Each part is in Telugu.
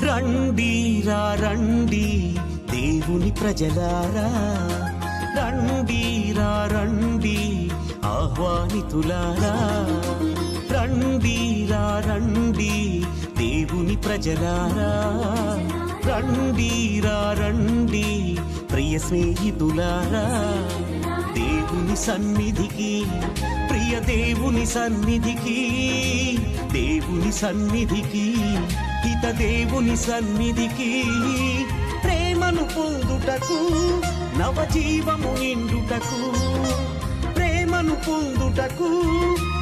రండిరా రండి దేవుని ప్రజలారా, రండిరా రండి ఆహ్వానితులారా, రండిరా రండి దేవుని ప్రజలారా, రండిరా రండి ప్రియ స్నేహితులారా, దేవుని సన్నిధికి, ప్రియ దేవుని సన్నిధికి, దేవుని సన్నిధికి, హిత దేవుని సన్నిధికి, ప్రేమను పొందుటకు, నవజీవము నిండుటకు, ప్రేమను పొందుటకు,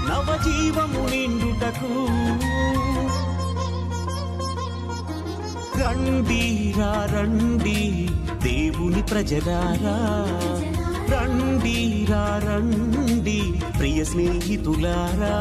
నవజీవము నిండుటకు. రండిరా రండి దేవుని ప్రజలారా, రండిరా రండి ప్రియ స్నేహితులారా.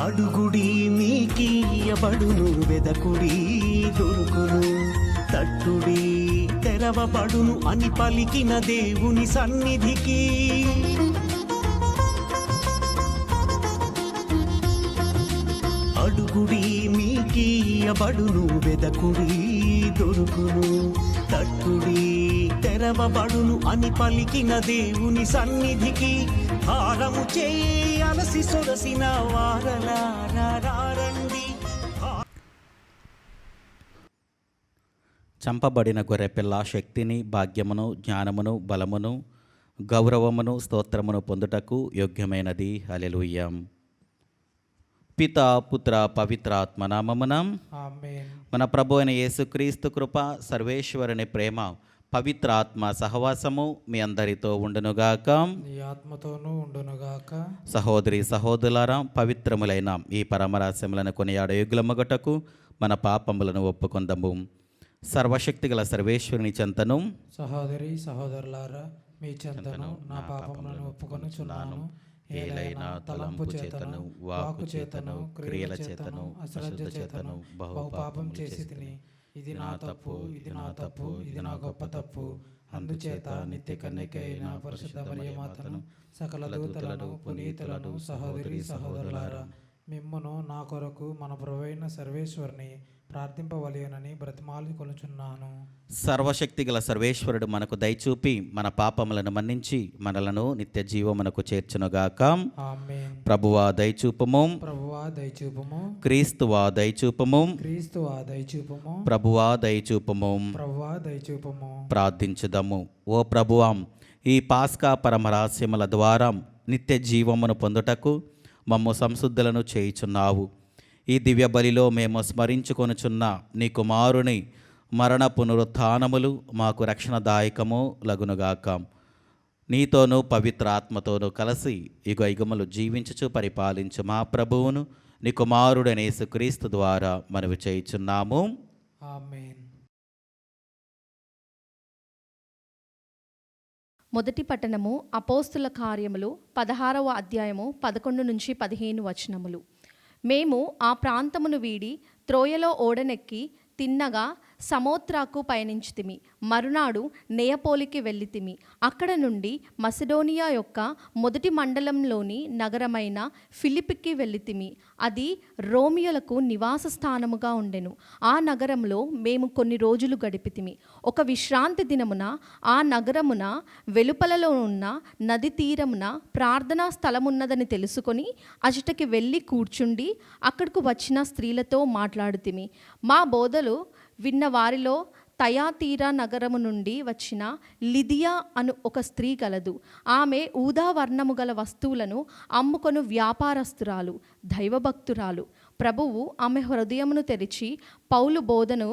అడుగుడి మీకియబడును, వెదకుడి దొరుకును, తట్టుడి తెరవబడును అని పలికిన దేవుని సన్నిధికి. అడుగుడి మీకియబడును, వెదకుడి దొరుకును, తట్టుడి తెరవబడును అని పలికిన దేవుని సన్నిధికి. హారము చేయి అలసి సొరసిన వారలారండి. చంపబడిన గొర్రెపిల్ల శక్తిని, భాగ్యమును, జ్ఞానమును, బలమును, గౌరవమును, స్తోత్రమును పొందుటకు యోగ్యమైనది. హల్లెలూయా. పిత పుత్ర పవిత్రాత్మ నామమున ఆమేన్. మన ప్రభు అయిన యేసుక్రీస్తు కృప, సర్వేశ్వరుని ప్రేమ, పవిత్రాత్మ సహవాసము మీ అందరితో ఉండునుగాక. నీ ఆత్మతోనూ ఉండునుగాక. సహోదరి సహోదరులారా, పవిత్రములైన ఈ పరమరహస్యములను కొనియాడ యోగ్యులమగుటకు మన పాపములను ఒప్పుకొందము. సర్వశక్తిగల సర్వేశ్వరుని చెంతను, సహోదరి సహోదరులారా, మీ చెంతను నా పాపములను ఒప్పుకొనుచున్నాను. ఏలైనా తలంపు చేతను, వాక్కు చేతను, క్రియల చేతను, అశ్రద్ధ చేతను బహు పాపం చేసి తిని, ఇది నా తప్పు, ఇది నా తప్పు, ఇది నా గొప్ప తప్పు. అందుచేత నిత్య కన్యక అయిన పరిశుద్ధ మరియమాతను, సకల దూతలను, పునీతులను, సహోదరి సహోదరులారా, మిమ్మును నా కొరకు మన ప్రభువైన సర్వేశ్వరుని ప్రార్థింపవలెనని బ్రతిమాలి కొనుచున్నాను. సర్వశక్తిగల సర్వేశ్వరుడు మనకు దయచూపి మన పాపములను మన్నించి మనలను నిత్య జీవమునకు చేర్చునుగాక. ఆమేన్. ప్రభువా దయచూపము, ప్రభువా దయచూపము, క్రీస్తువా దయచూపము, క్రీస్తువా దయచూపము, ప్రభువా దయచూపము. ప్రభువా దయచూపము. ప్రార్థించుదాము. ఓ ప్రభువాం, ఈ పాస్కా పరమరహస్యముల ద్వారా నిత్య జీవమును పొందుటకు మమ్ము సంశుద్ధులను చేయుచున్నావు. ఈ దివ్య బలిలో మేము స్మరించుకొనుచున్న నీ కుమారుని మరణ పునరుత్థానములు మాకు రక్షణదాయకము లగునుగాక. నీతోనూ పవిత్ర ఆత్మతోనూ కలిసి యుగయుగములు జీవించుచు పరిపాలించు మా ప్రభువును నీ కుమారుడైన యేసుక్రీస్తు ద్వారా మనవి చేయుచున్నాము. ఆమేన్. మొదటి పట్టణము అపోస్తుల కార్యములు 16వ అధ్యాయము 11 నుంచి 15 వచనములు. మేము ఆ ప్రాంతమును వీడి త్రోయలో ఓడనెక్కి తిన్నగా సమోత్రాకు పయనించితిమి. మరునాడు నెయపోలికి వెళ్ళితిమి. అక్కడ నుండి మసిడోనియా యొక్క మొదటి మండలంలోని నగరమైన ఫిలిప్పికి వెళ్ళితిమి. అది రోమియోలకు నివాస స్థానముగా ఉండెను. ఆ నగరంలో మేము కొన్ని రోజులు గడిపితిమి. ఒక విశ్రాంతి దినమున ఆ నగరమున వెలుపలలో ఉన్న నది తీరమున ప్రార్థనా స్థలమున్నదని తెలుసుకొని అచటకి వెళ్ళి కూర్చుండి అక్కడకు వచ్చిన స్త్రీలతో మాట్లాడుతిమి. మా బోధలు విన్న వారిలో తయాతీరా నగరము నుండి వచ్చిన లిదియా అను ఒక స్త్రీ గలదు. ఆమె ఊదావర్ణము గల వస్తువులను అమ్ముకొను వ్యాపారస్తురాలు, దైవభక్తురాలు. ప్రభువు ఆమె హృదయమును తెరిచి పౌలు బోధను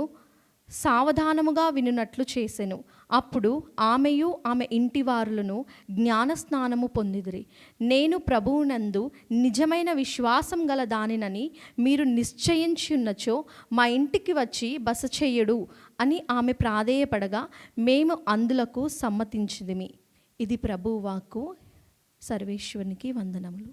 సావధానముగా వినున్నట్లు చేసెను. అప్పుడు ఆమెయు ఆమె ఇంటివారులను జ్ఞానస్నానము పొందిదిరి. నేను ప్రభువునందు నిజమైన విశ్వాసం గల దానినని మీరు నిశ్చయించున్నచో మా ఇంటికి వచ్చి బస చెయ్యడు అని ఆమె ప్రాధేయపడగా మేము అందులకు సమ్మతించిదిమి. ఇది ప్రభువు వాక్కు. సర్వేశ్వరునికి వందనములు.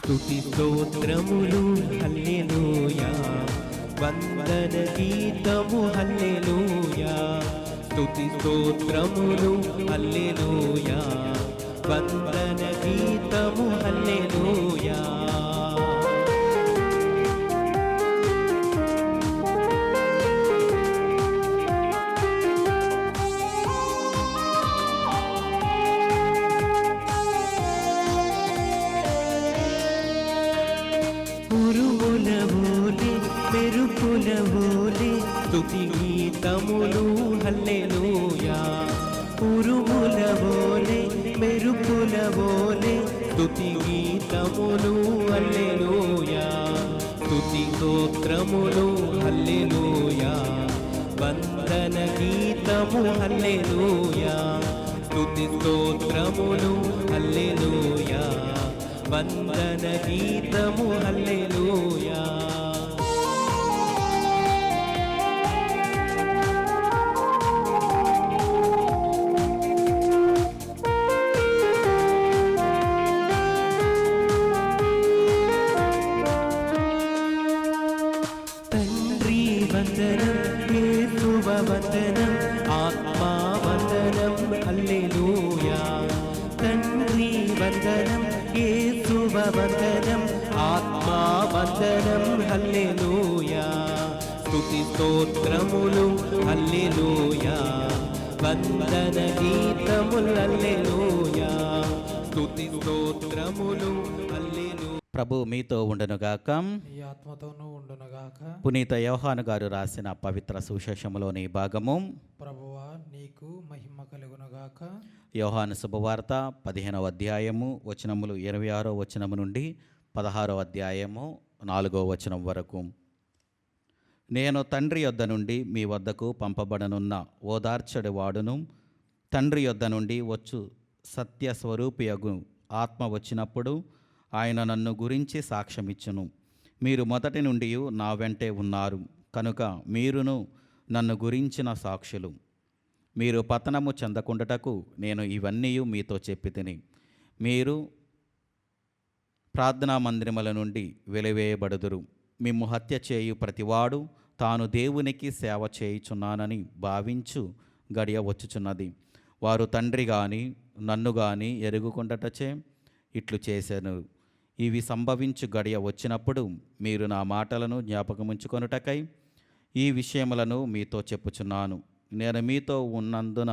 స్తుతి స్తోత్రములు హల్లెలూయా, వందన గీతము హల్లెలూయా. స్తుతి స్తోత్రములు హల్లెలూయా, వందన గీతము హల్లెలూయా. మెరుపుల ఓలే స్తుతి గీతములు హల్లెలూయా. ఉరుముల ఓలే మెరుపుల ఓలే స్తుతి గీతములు హల్లెలూయా. స్తుతి స్తోత్రములు హల్లెలూయా, వందన గీతము హల్లెలూయా. స్తుతి స్తోత్రములు హల్లెలూయా, వందన గీతము హల్లెలూయా. తండ్రి వందనం, యేసువ వందనం, ఆత్మా వందనం హల్లెలూయా. తండ్రి వందనం, యేసువ వందనం, ఆత్మా వందనం హల్లెలూయా. స్తుతి స్తోత్రములు హల్లెలూయా, వందన గీతములు హల్లెలూయా. స్తుతి స్తోత్రములు హల్లెలూయా. ప్రభు మీతో ఉండునుగాక. నీ ఆత్మతోనూ ఉండునుగాక. పునీత యోహాను గారు రాసిన పవిత్ర సువిశేషములోని భాగము. ప్రభువా నీకు మహిమ కలుగునుగాక. యోహాను శుభవార్త 15వ అధ్యాయము వచనములు 26వ వచనము నుండి 16వ అధ్యాయము 4వ వచనం వరకు. నేను తండ్రి యొద్ద నుండి మీ వద్దకు పంపబడనున్న ఓదార్చడి వాడును, తండ్రి యొద్ద నుండి వచ్చు సత్య స్వరూపియగు ఆత్మ వచ్చినప్పుడు ఆయన నన్ను గురించి సాక్ష్యమిచ్చును. మీరు మొదటి నుండి నా వెంటే ఉన్నారు కనుక మీరును నన్ను గురించిన సాక్షులు. మీరు పతనము చెందకుండుటకు నేను ఇవన్నీ మీతో చెప్పితిని. మీరు ప్రార్థనా మందిరముల నుండి వెలివేయబడుదురు. మిమ్ము హత్య చేయు ప్రతివాడు తాను దేవునికి సేవ చేయుచున్నానని భావించు గడియ వచ్చుచున్నది. వారు తండ్రి గాని నన్ను గాని ఎరుగుకుండటచే ఇట్లు చేశాను. ఇవి సంభవించు గడియ వచ్చినప్పుడు మీరు నా మాటలను జ్ఞాపకముంచుకొనుటకై ఈ విషయములను మీతో చెప్పుచున్నాను. నేను మీతో ఉన్నందున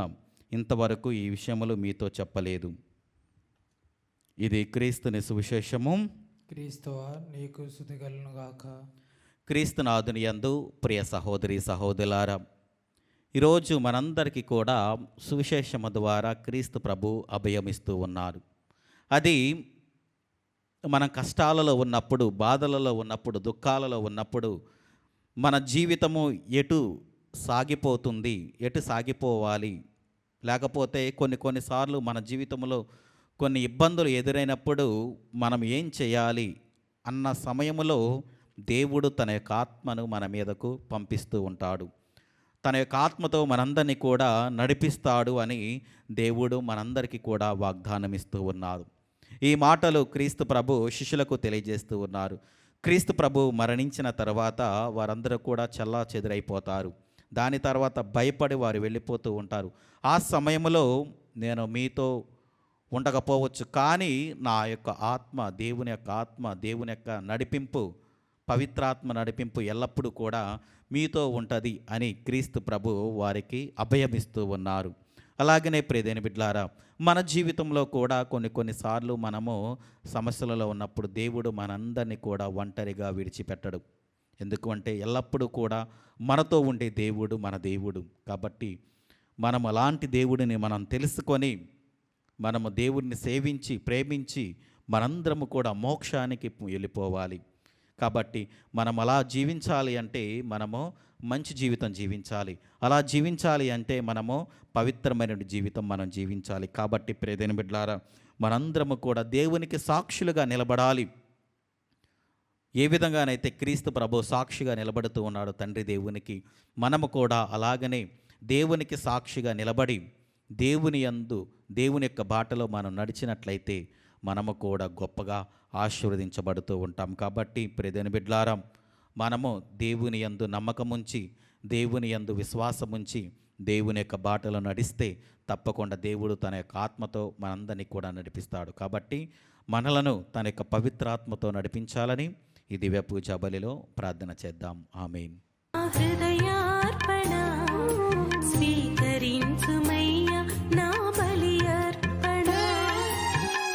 ఇంతవరకు ఈ విషయములు మీతో చెప్పలేదు. ఇది క్రీస్తుని సువిశేషము. క్రీస్తువా నీకు స్తుతి కలుగునుగాక. క్రీస్తునాథుని యందు ప్రియ సహోదరి సహోదరులారా, ఈరోజు మనందరికీ కూడా సువిశేషము ద్వారా క్రీస్తు ప్రభు అభయమిస్తూ ఉన్నారు. అది మనం కష్టాలలో ఉన్నప్పుడు, బాధలలో ఉన్నప్పుడు, దుఃఖాలలో ఉన్నప్పుడు మన జీవితము ఎటు సాగిపోతుంది, ఎటు సాగిపోవాలి, లేకపోతే కొన్నిసార్లు మన జీవితంలో కొన్ని ఇబ్బందులు ఎదురైనప్పుడు మనం ఏం చేయాలి అన్న సమయంలో దేవుడు తన యొక్క ఆత్మను మన మీదకు పంపిస్తూ ఉంటాడు. తన యొక్క ఆత్మతో మనందరినీ కూడా నడిపిస్తాడు అని దేవుడు మనందరికీ కూడా వాగ్దానం ఇస్తూ ఉన్నారు. ఈ మాటలు క్రీస్తు ప్రభు శిష్యులకు తెలియజేస్తూ ఉన్నారు. క్రీస్తు ప్రభు మరణించిన తర్వాత వారందరూ కూడా చెల్లాచెదురైపోతారు. దాని తర్వాత భయపడి వారు వెళ్ళిపోతూ ఉంటారు. ఆ సమయంలో నేను మీతో ఉండకపోవచ్చు, కానీ నా యొక్క ఆత్మ, దేవుని యొక్క ఆత్మ, దేవుని యొక్క నడిపింపు, పవిత్రాత్మ నడిపింపు ఎల్లప్పుడూ కూడా మీతో ఉంటుంది అని క్రీస్తు ప్రభు వారికి అభయమిస్తూ ఉన్నారు. అలాగనే ప్రియదేని బిడ్డలారా, మన జీవితంలో కూడా కొన్నిసార్లు మనము సమస్యలలో ఉన్నప్పుడు దేవుడు మనందరినీ కూడా ఒంటరిగా విడిచిపెట్టడు. ఎందుకంటే ఎల్లప్పుడూ కూడా మనతో ఉండే దేవుడు మన దేవుడు. కాబట్టి మనం అలాంటి దేవుడిని మనం తెలుసుకొని మనము దేవుడిని సేవించి ప్రేమించి మనందరము కూడా మోక్షానికి వెళ్ళిపోవాలి. కాబట్టి మనం అలా జీవించాలి అంటే మనము మంచి జీవితం జీవించాలి. అలా జీవించాలి అంటే మనము పవిత్రమైన జీవితం మనం జీవించాలి. కాబట్టి ప్రియదేని బిడ్డలారా, మనందరము కూడా దేవునికి సాక్షులుగా నిలబడాలి. ఏ విధంగానైతే క్రీస్తు ప్రభు సాక్షిగా నిలబడుతూ ఉన్నాడు తండ్రి దేవునికి, మనము కూడా అలాగనే దేవునికి సాక్షిగా నిలబడి దేవుని యందు, దేవుని యొక్క బాటలో మనం నడిచినట్లయితే మనము కూడా గొప్పగా ఆశీర్వదించబడుతూ ఉంటాం. కాబట్టి ప్రియదేని బిడ్డలారా, మనము దేవుని యందు నమ్మకముంచి, దేవుని యందు విశ్వాసముంచి, దేవుని యొక్క బాటలో నడిస్తే తప్పకుండా దేవుడు తన యొక్క ఆత్మతో మనందరినీ కూడా నడిపిస్తాడు. కాబట్టి మనలను తన యొక్క పవిత్రాత్మతో నడిపించాలని ఈ దివ్య పూజా బలిలో ప్రార్థన చేద్దాం. ఆమేన్. హృదయార్పణ స్వీకరించుమయ్య నా బలి అర్పణ,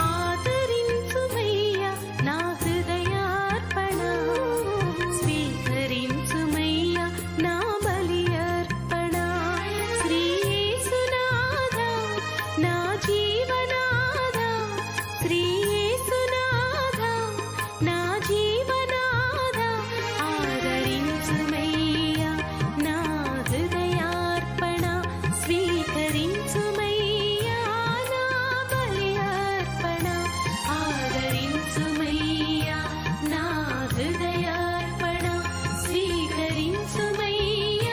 ఆదరించుమయ్య నా హృదయార్పణ, స్వీకరించుమయ్య నా బలి అర్పణ. శ్రీ యేసునాథా నా జీవనాథా, శ్రీ యేసునాథా నా జీవనాథా, ఆదరించుమయ్య నా హృదయార్పణ, స్వీకరించుమయ్య నా బలి అర్పణ, ఆదరించుమయ్య నా హృదయార్పణ, స్వీకరించుమయ్య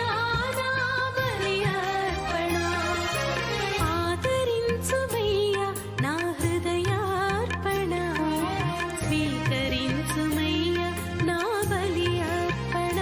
నా బలి అర్పణ, ఆదరించుమయ్య నా హృదయార్పణ, స్వీకరించుమయ్య నా బలి అర్పణ.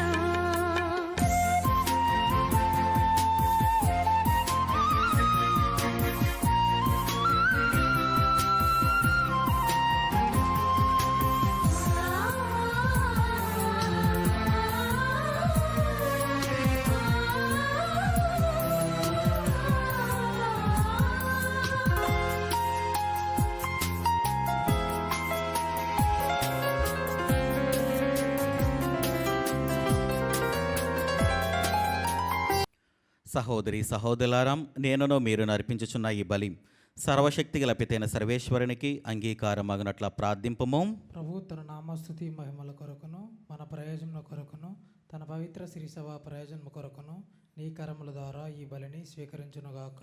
సహోదరి సహోదరులారా, నేనును మీరు నర్పించుచున్న ఈ బలి సర్వశక్తి గల పితైన సర్వేశ్వరునికి అంగీకారమగినట్ల ప్రార్థింపము. ప్రభు తన నామస్తుతి మహిమల కొరకును మన ప్రయోజనం కొరకును తన పవిత్ర శ్రీసభ ప్రయోజనం కొరకును నీ కరముల ద్వారా ఈ బలిని స్వీకరించునుగాక.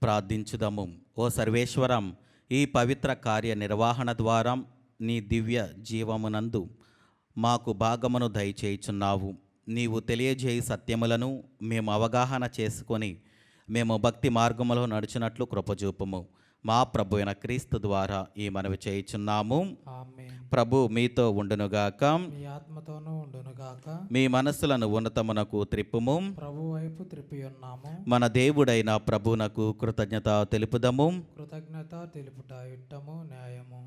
ప్రార్థించుదము. ఓ సర్వేశ్వరం, ఈ పవిత్ర కార్య నిర్వహణ ద్వారా నీ దివ్య జీవమునందు మాకు భాగమును దయచేయుచున్నావు. నీవు తెలియజేయి సత్యములను మేము అవగాహన చేసుకొని మేము భక్తి మార్గములో నడిచినట్లు కృపచూపుము. మా ప్రభు అయిన క్రీస్తు ద్వారా ఈ మనవి చేయుచున్నాము. ఆమేన్. ప్రభు మీతో ఉండునుగాక. మీ ఆత్మతోనూ ఉండునుగాక. మీ మనస్సులను ఉన్నతమునకు త్రిప్పుము. ప్రభు వైపు త్రిప్పి ఉన్నాము. మన దేవుడైన ప్రభునకు కృతజ్ఞత తెలుపుదము. కృతజ్ఞత తెలుపుట యుట్టము న్యాయము.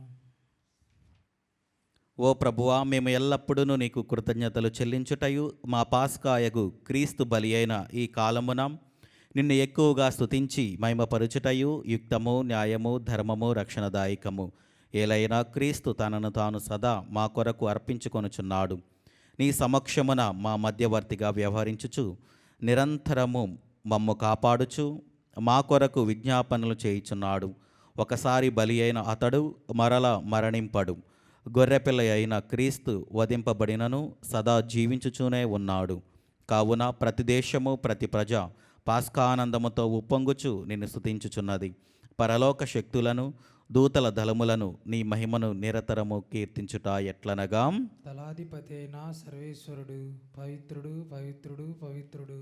ఓ ప్రభువా, మేము ఎల్లప్పుడూ నీకు కృతజ్ఞతలు చెల్లించుటయు మా పాస్కాయగు క్రీస్తు బలి అయిన ఈ కాలమున నిన్ను ఎక్కువగా స్తుతించి మహిమపరుచుటయు యుక్తము, న్యాయము, ధర్మము, రక్షణదాయకము. ఏలైనా క్రీస్తు తనను తాను సదా మా కొరకు అర్పించుకొనుచున్నాడు. నీ సమక్షమున మా మధ్యవర్తిగా వ్యవహరించుచు నిరంతరము మమ్ము కాపాడుచు మా కొరకు విజ్ఞాపనలు చేయుచున్నాడు. ఒకసారి బలి అయిన అతడు మరల మరణింపడు. గొర్రెపిల్ల అయిన క్రీస్తు వధింపబడినను సదా జీవించుచూనే ఉన్నాడు. కావున ప్రతి దేశము ప్రతి ప్రజ పాస్కానందముతో ఉప్పొంగుచు నిన్ను స్తుతించుచున్నది. పరలోక శక్తులను దూతల దళములను నీ మహిమను నిరతరము కీర్తించుట ఎట్లనగా, దళాధిపతి అయిన సర్వేశ్వరుడు పవిత్రుడు పవిత్రుడు పవిత్రుడు,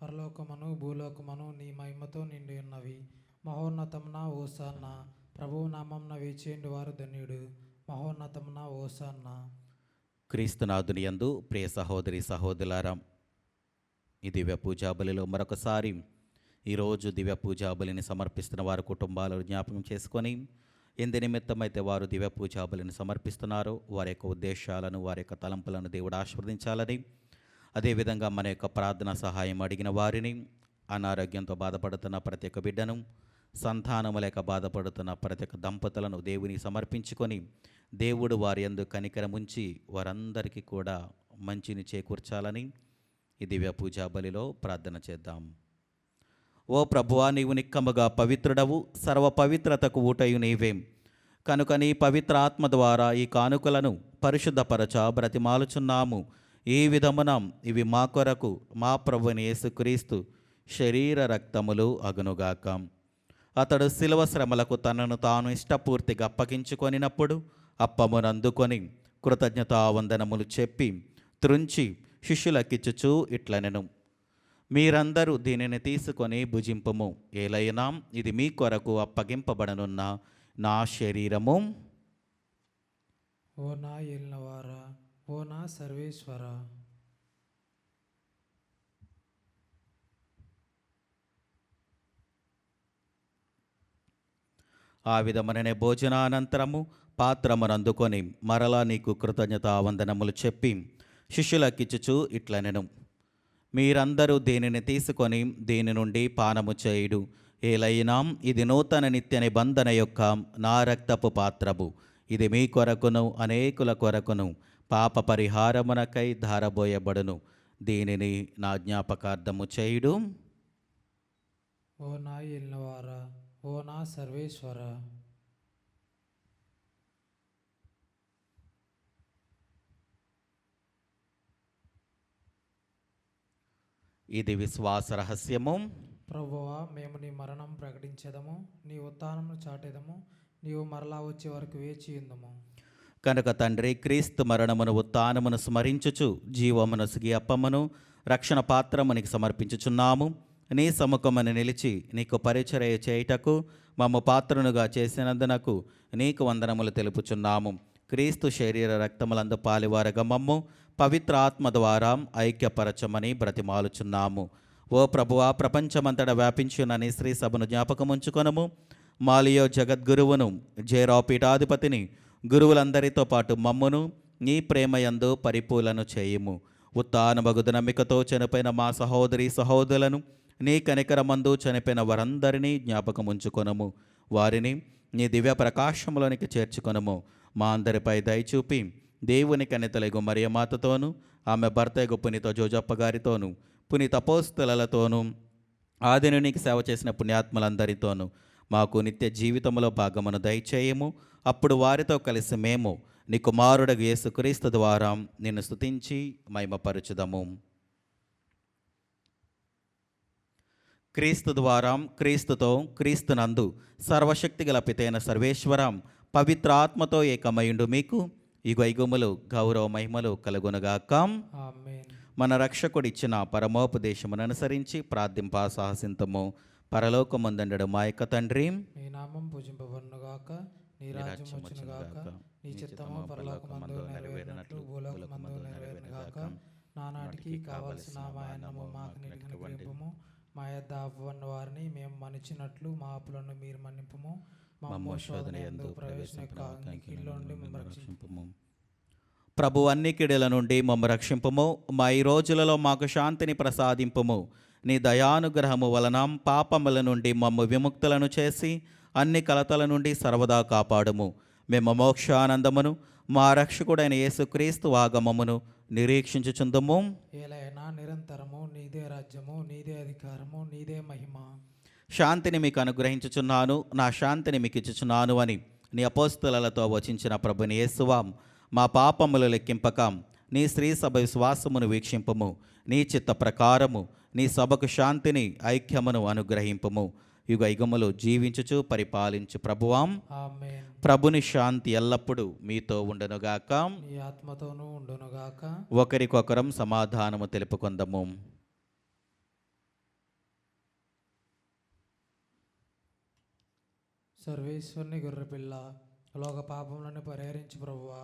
పరలోకమును భూలోకమును నీ మహిమతో నిండి ఉన్నవి. మహోన్నతమున ఓసాన్న, ప్రభువు నామమున వేచేండు వారు ధన్యుడు. మహోన్నతమున ఓసాన్న. క్రీస్తునాథుని యందు ప్రియ సహోదరి సహోదరులారా, ఈ దివ్య పూజాబలిలో మరొకసారి ఈరోజు దివ్య పూజాబలిని సమర్పిస్తున్న వారి కుటుంబాలను జ్ఞాపకం చేసుకొని, ఎందు నిమిత్తమైతే వారు దివ్య పూజాబలిని సమర్పిస్తున్నారో వారి యొక్క ఉద్దేశాలను, వారి యొక్క తలంపులను దేవుడు ఆశీర్వదించాలని, అదేవిధంగా మన యొక్క ప్రార్థన సహాయం అడిగిన వారిని, అనారోగ్యంతో బాధపడుతున్న ప్రతి ఒక్క బిడ్డను, సంతానము లేక బాధపడుతున్న ప్రతి ఒక్క దంపతులను దేవుని సమర్పించుకొని, దేవుడు వారి యందు కనికరముంచి వారందరికీ కూడా మంచిని చేకూర్చాలని ఈ దివ్య పూజా బలిలో ప్రార్థన చేద్దాం. ఓ ప్రభువా, నీవు నిక్కముగా పవిత్రుడవు, సర్వ పవిత్రతకు ఊటయు నీవేం. కనుక నీ పవిత్ర ఆత్మ ద్వారా ఈ కానుకలను పరిశుద్ధపరచ బ్రతిమాలుచున్నాము. ఈ విధమున ఇవి మా కొరకు మా ప్రభుని యేసుక్రీస్తు శరీర రక్తములు అగునుగాక. అతడు శిలువ శ్రమలకు తనను తాను ఇష్టపూర్తిగా అప్పగించుకొనినప్పుడు అప్పమునందుకొని కృతజ్ఞతావందనములు చెప్పి త్రుంచి శిష్యులకిచ్చుచూ ఇట్లనెను, మీరందరూ దీనిని తీసుకొని భుజింపుము. ఏలైనా ఇది మీ కొరకు అప్పగింపబడనున్న నా శరీరము. ఓ నా ఏలినవారా, ఓ నా సర్వేశ్వర. ఆ విధముననే భోజనానంతరము పాత్రమునందుకొని మరలా నీకు కృతజ్ఞతావందనములు చెప్పి శిష్యులకిచ్చుచూ ఇట్లనెను, మీరందరూ దీనిని తీసుకొని దీని నుండి పానము చేయుడు. ఏలైనా ఇది నూతన నిత్య నిబంధన యొక్క నా రక్తపు పాత్రము. ఇది మీ కొరకును అనేకుల కొరకును పాప పరిహారమునకై ధారబోయబడును. దీనిని నా జ్ఞాపకార్థము చేయుడు. ఓ నా ఏలినవారా, ఓ నా సర్వేశ్వర. ఇది విశ్వాస రహస్యము. ప్రభువా, మేము నీ మరణం ప్రకటించదము, నీ ఉత్థానమును చాటెదము, నీవు మరలా వచ్చే వరకు వేచి ఉందము. కనుక తండ్రి, క్రీస్తు మరణమును ఉత్థానమును స్మరించుచు జీవమును సిగి అప్పమును రక్షణ పాత్రమునికి సమర్పించుచున్నాము. నీ సముఖమును నిలిచి నీకు పరిచర్య చేయుటకు మమ్ము పాత్రనుగా చేసినందునకు నీకు వందనములు తెలుపుచున్నాము. క్రీస్తు శరీర రక్తములందు పాలివారగా మమ్ము పవిత్ర ఆత్మ ద్వారా ఐక్యపరచమని బ్రతిమాలుచున్నాము. ఓ ప్రభువా, ప్రపంచమంతటా వ్యాపించిన నీ శ్రీ సభను జ్ఞాపకముంచుకొనము. మాలియో జగద్గురువును, జేరావు పీఠాధిపతిని, గురువులందరితో పాటు మమ్మును నీ ప్రేమయందు పరిపూలను చేయుము. ఉత్థానమగు నమ్మికతో చనిపోయిన మా సహోదరి సహోదరులను, నీ కనికరమందు చనిపోయిన వారందరినీ జ్ఞాపకముంచుకొనము. వారిని నీ దివ్య ప్రకాశములోనికి చేర్చుకొనము. మా అందరిపై దయచూపి దేవుని కనితలగు మరియమాతతోనూ, ఆమె భర్తయగు పునీత జోజప్ప గారితోనూ, పునీత అపోస్తలులతోనూ, ఆదిను నీకు సేవ చేసిన పుణ్యాత్మలందరితోనూ మాకు నిత్య జీవితంలో భాగమును దయచేయము. అప్పుడు వారితో కలిసి మేము నీ కుమారుడగు యేసుక్రీస్తు ద్వారా నిన్ను స్తుతించి మహిమపరచుదము. క్రీస్తు ద్వారా, క్రీస్తుతో, క్రీస్తునందు సర్వశక్తిగల పితైన సర్వేశ్వరం పవిత్ర ఆత్మతో ఏకమయుండు మీకు యుగయుగములు గౌరవ మహిమలు కలుగునగాక. ఆమేన్. మన రక్షకుడిచ్చిన పరమోపదేశమును అనుసరించి ప్రార్థింప సాహసింతము. పరలోకమందుండెడు మా యొక్క తండ్రి, నీ నామం పూజింపబడునుగాక, నీ రాజ్యం వచ్చునుగాక, నీ చిత్తము పరలోకమందు నెరవేరినట్లు భూలోకమందు నెరవేరునుగాక. నానాటికి కావలసిన మా అన్నము మాకు నీటికి అనుగ్రహింపుము. మా యొద్ద అప్పున్న వారిని మేము మన్నించినట్లు మా అప్పులను మీరు మన్నింపుము. మమ్ము శోధన యందు ప్రవేశింపలో నుండి మమ్మల్ని రక్షింపుము. ప్రభు అన్ని కిడల నుండి మమ్మ రక్షింపుము. మా ఈ రోజులలో మాకు శాంతిని ప్రసాదింపుము. నీ దయానుగ్రహము వలన పాపముల నుండి మమ్ము విముక్తులను చేసి అన్ని కలతల నుండి సర్వదా కాపాడుము. మేము మోక్షానందమును మా రక్షకుడైన యేసుక్రీస్తు ఆగమమును నిరీక్షించుచుందుము. ఏలైనా నిరంతరము నీదే రాజ్యము, నీదే అధికారము, నీదే మహిమ. శాంతిని మీకు అనుగ్రహించుచున్నాను, నా శాంతిని మీకు ఇచ్చుచున్నాను అని నీ అపోస్తలులతో వచించిన ప్రభుని యేసువా, మా పాపములు లెక్కింపక నీ స్త్రీ సభ విశ్వాసమును వీక్షింపము. నీ చిత్త ప్రకారము నీ సభకు శాంతిని ఐక్యమును అనుగ్రహింపము. యుగ యుగములు జీవించుచు పరిపాలించు ప్రభువాం. ఆమేన్. ప్రభుని శాంతి ఎల్లప్పుడూ మీతో ఉండునుగాక. మీ ఆత్మతోనూ ఉండునుగాక. ఒకరికొకరం సమాధానము తెలుపుకొందము. సర్వేశ్వరుని గొర్రెపిల్ల, లోక పాపములను పరిహరించి ప్రభువా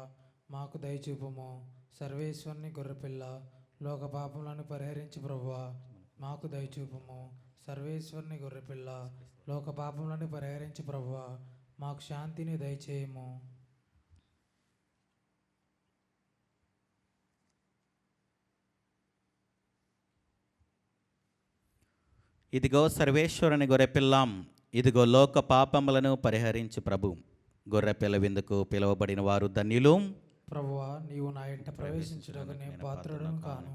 మాకు దయచూపుము. సర్వేశ్వరుని గొర్రెపిల్ల, లోక పాపములను పరిహరించి ప్రభువా మాకు దయచూపుము. సర్వేశ్వరుని గొర్రెపిల్ల, లోక పాపములను పరిహరించి ప్రభువా మాకు శాంతిని దయచేయము. ఇదిగో సర్వేశ్వరుని గొర్రెపిల్లాం, ఇదిగో లోక పాపములను పరిహరించి ప్రభు. గొర్రెపిల్ల విందుకు పిలువబడిన వారు ధన్యులు. ప్రభువా నీవు నా ఇంట ప్రవేశించుటకు నేను పాత్రుడను కాను,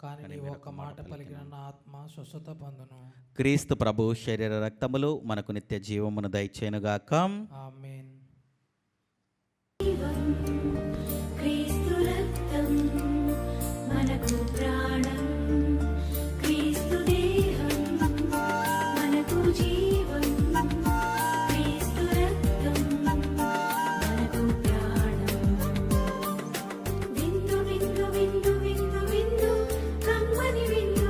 కానీ నీవు ఒక్క మాట పలికిన నా ఆత్మ స్వస్థత పొందును. క్రీస్తు ప్రభు శరీర రక్తములు మనకు నిత్య జీవమును దయచేయునుగాక. ఆమేన్. క్రీస్తు రక్తం మనకు ప్రాణం, క్రీస్తు దేహం మనకు జీవం, క్రీస్తు రక్తం మనకు ప్రాణం. విందు విందు విందు విందు విందు కమ్మని విందు.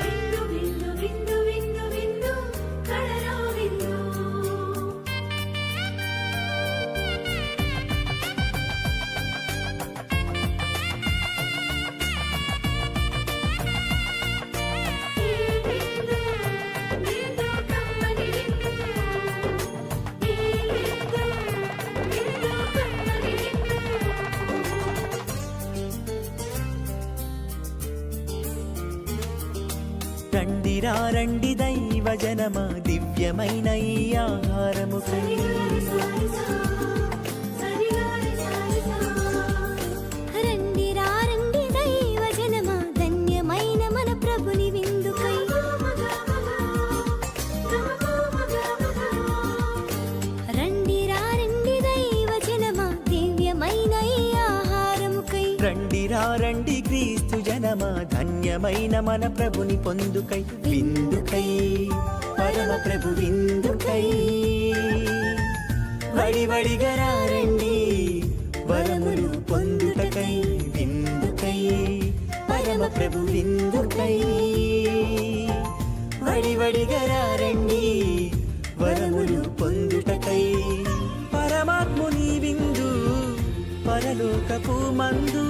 విందు విందు విందు విందు విందు కడరా విందు. ఈ విందు విందు కమ్మని విందు. ఈ విందు విందు కమ్మని విందు. రండిరా రండి దైవ జనమా, దివ్యమైన ఈ ఆహారము రండి రండి దైవ జనమా, ధన్యమైన మన ప్రభుని విందుకై. రండి రండి దైవ జనమా, దివ్యమైన ఈ ఆహారముకై. రండిరా రండి క్రీస్తు జనమా, ధన్యమైన మన ప్రభుని పొందుకై. విందుకై పరమ ప్రభు విందుకై, వడివడిగా రండి వరములు పొందుటకై. విందుకై పరమ ప్రభు విందుకై, వడివడిగా రండి వరములు పొందుటకై. పరమాత్ముని విందు పరలోకపు మందు,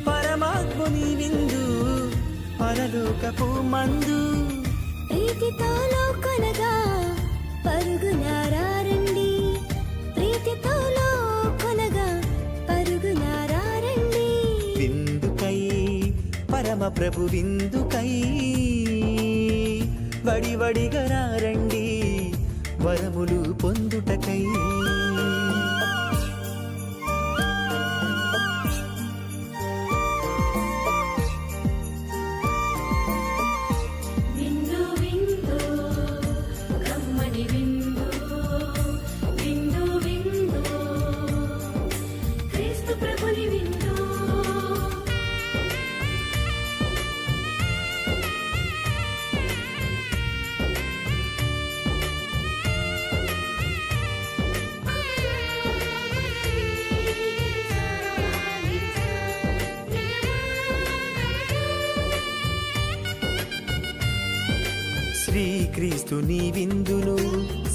పరమాత్ముని విందు పరలోకపు మందు. ప్రీతితో లోకొనగా పరుగునారండి, ప్రీతితో లోకొనగా పరుగునారండి. విందుకై పరమ ప్రభు విందుకై, వడివడిగా రండి వరములు పొందుటకై. విందు విందు కమ్మని విందు. విందు విందు క్రీస్తు ప్రభుని విందు. శ్రీక్రీస్తుని విందును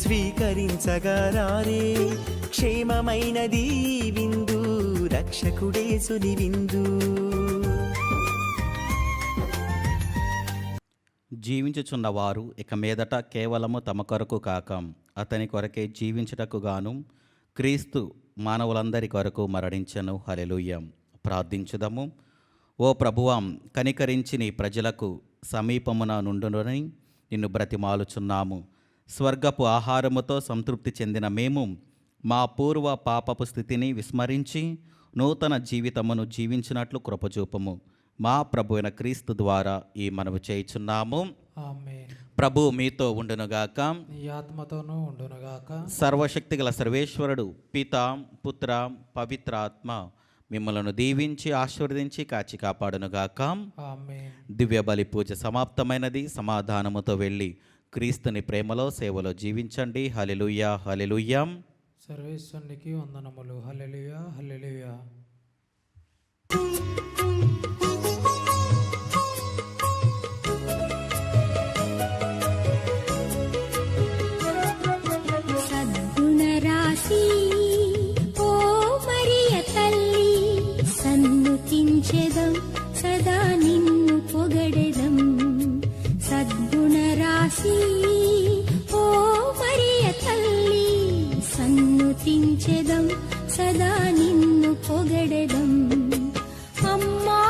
స్వీకరించగా రారే, క్షేమమైనది ఈ విందు, రక్షకుడేసుని విందు. జీవించుచున్నవారు ఇక మీదట కేవలము తమ కొరకు కాక అతని కొరకే జీవించుటకు గాను క్రీస్తు మానవులందరి కొరకు మరణించెను. హల్లెలూయా. ప్రార్థించుదము. ఓ ప్రభువాం, కనికరించి నీ ప్రజలకు సమీపమున నుండునని నిన్ను బ్రతిమాలుచున్నాము. స్వర్గపు ఆహారముతో సంతృప్తి చెందిన మేము మా పూర్వ పాపపు స్థితిని విస్మరించి నూతన జీవితమును జీవించినట్లు కృపచూపము. మా ప్రభు అయిన క్రీస్తు ద్వారా ఈ మనవి చేయుచున్నాము. ఆమేన్. ప్రభు మీతో ఉండునుగాక. నీ ఆత్మతోనూ ఉండునుగాక. సర్వశక్తిగల సర్వేశ్వరుడు పిత పుత్ర పవిత్ర ఆత్మ మిమ్మలను దీవించి ఆశీర్వదించి కాచి కాపాడునుగాక. ఆమేన్. దివ్య బలి పూజ సమాప్తమైనది. సమాధానముతో వెళ్ళి క్రీస్తుని ప్రేమలో సేవలో జీవించండి. హల్లెలూయా హల్లెలూయా. సర్వేశ్వరునికి వందనములు. హల్లెలూయా హల్లెలూయా. సద్గుణరాశి ఓ మరియ తల్లి, సన్నుతించెదం సదా నిన్ను పొగడెదం. సద్గుణరాశి ఓ మరియ తల్లి, సన్నుతించెదం సదా నిన్ను పొగడెదం. అమ్మా